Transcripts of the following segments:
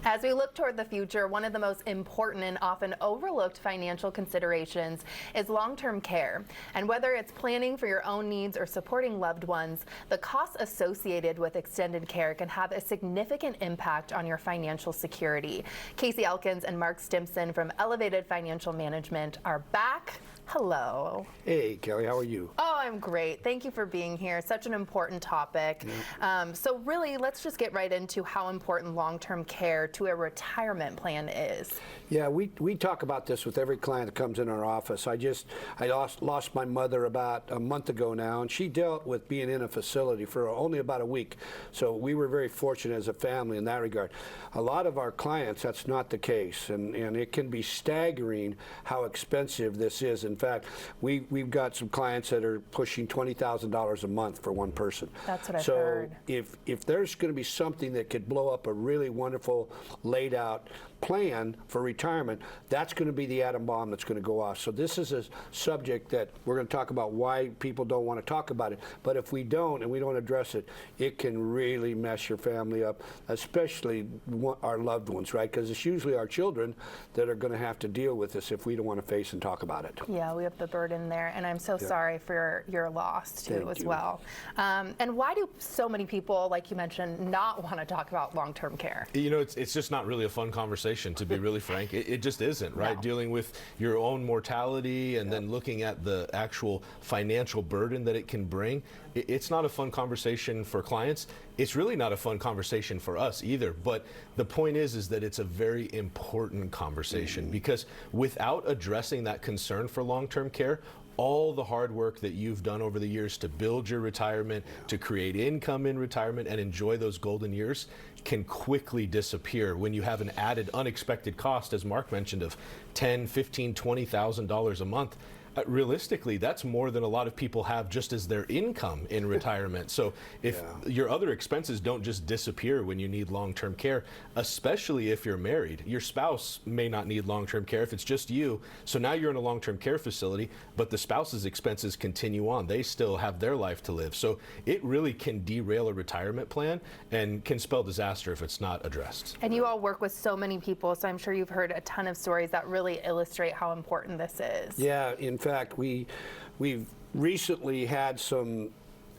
As we look toward the future, one of the most important and often overlooked financial considerations is long-term care. And whether it's planning for your own needs or supporting loved ones, the costs associated with extended care can have a significant impact on your financial security. Casey Elkins and Mark Stimpson from Elevated Financial Management are back. Hello. Hey, Kelly, how are you? Oh, I'm great. Thank you for being here. Such an important topic. So really, let's just get right into how important long-term care to a retirement plan is. Yeah, we talk about this with every client that comes in our office. I lost my mother about a month ago now, and she dealt with being in a facility for only about a week. So we were very fortunate as a family in that regard. A lot of our clients, that's not the case, and it can be staggering how expensive this is. In fact, we've got some clients that are pushing $20,000 a month for one person. That's what I've heard. So if there's going to be something that could blow up a really wonderful laid out plan for retirement, that's going to be the atom bomb that's going to go off. So this is a subject that we're going to talk about why people don't want to talk about it. But if we don't and we don't address it, it can really mess your family up, especially our loved ones, right? Because it's usually our children that are going to have to deal with this if we don't want to face and talk about it. Yeah, we have the burden there, and I'm so sorry for your loss too. Thank you. Well. And why do so many people, like you mentioned, not want to talk about long-term care? You know, it's just not really a fun conversation, to be really frank. It just isn't, right? No. Dealing with your own mortality and then looking at the actual financial burden that it can bring. It's not a fun conversation for clients. It's really not a fun conversation for us either. But the point is that it's a very important conversation because without addressing that concern for long-term care, all the hard work that you've done over the years to build your retirement, to create income in retirement and enjoy those golden years can quickly disappear when you have an added unexpected cost, as Mark mentioned, of $10,000, $15,000, $20,000 a month. Realistically, that's more than a lot of people have just as their income in retirement. So if your other expenses don't just disappear when you need long-term care, especially if you're married, your spouse may not need long-term care if it's just you. So now you're in a long-term care facility, but the spouse's expenses continue on. They still have their life to live. So it really can derail a retirement plan and can spell disaster if it's not addressed. And you all work with so many people, so I'm sure you've heard a ton of stories that really illustrate how important this is. Yeah, in fact, we've recently had some,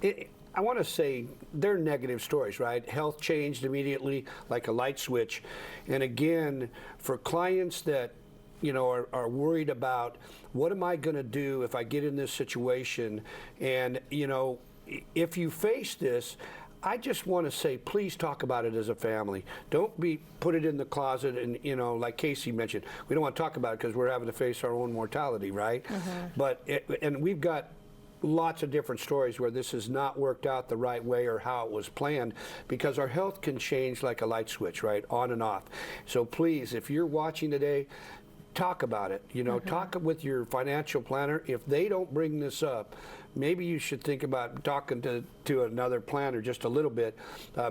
I want to say they're negative stories, right? Health changed immediately like a light switch. And again, for clients that are worried about what am I going to do if I get in this situation, and if you face this, I just want to say, please talk about it as a family. Don't put it in the closet and, like Casey mentioned, we don't want to talk about it because we're having to face our own mortality, right? But, and we've got lots of different stories where this has not worked out the right way or how it was planned, because our health can change like a light switch, right? On and off. So please, if you're watching today, talk about it. Talk with your financial planner. If they don't bring this up, maybe you should think about talking to another planner just a little bit,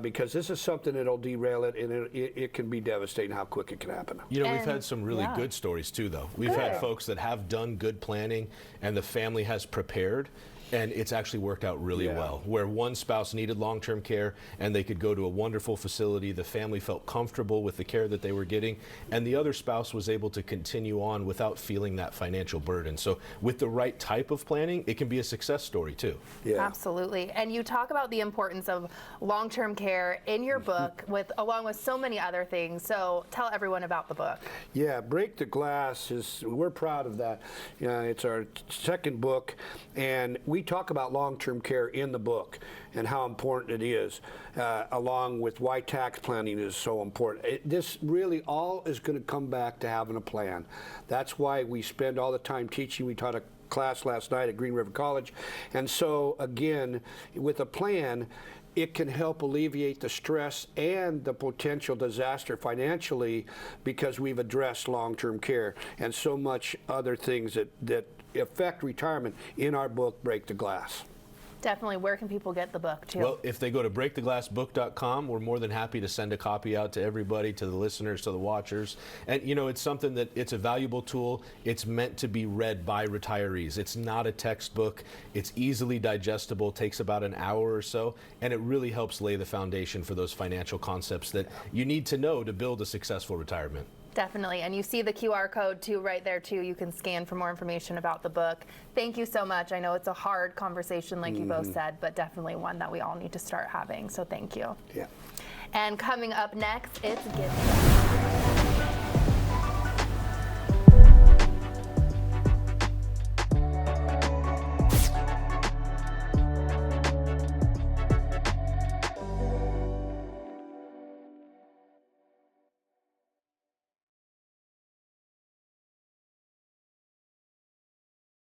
because this is something that'll derail it, and it can be devastating how quick it can happen. We've had some really good stories too, though. We've had folks that have done good planning and the family has prepared, and it's actually worked out really well, where one spouse needed long-term care and they could go to a wonderful facility. The family felt comfortable with the care that they were getting, and the other spouse was able to continue on without feeling that financial burden. So with the right type of planning, it can be a success story too. Yeah. Absolutely. And you talk about the importance of long-term care in your book, along with so many other things. So tell everyone about the book. Yeah, Break the Glass we're proud of that. It's our second book, and we talk about long-term care in the book and how important it is, along with why tax planning is so important. This really all is going to come back to having a plan. That's why we spend all the time teaching. We taught a class last night at Green River College. And so, again, with a plan, it can help alleviate the stress and the potential disaster financially, because we've addressed long-term care and so much other things that affect retirement in our book, Break the Glass. Definitely. Where can people get the book, too? Well, if they go to breaktheglassbook.com, we're more than happy to send a copy out to everybody, to the listeners, to the watchers. And, you know, it's something that it's a valuable tool. It's meant to be read by retirees. It's not a textbook. It's easily digestible, takes about an hour or so, and it really helps lay the foundation for those financial concepts that you need to know to build a successful retirement. Definitely. And you see the QR code too right there too. You can scan for more information about the book. Thank you so much. I know it's a hard conversation like you both said, but definitely one that we all need to start having. So thank you. Yeah. And coming up next, it's gift.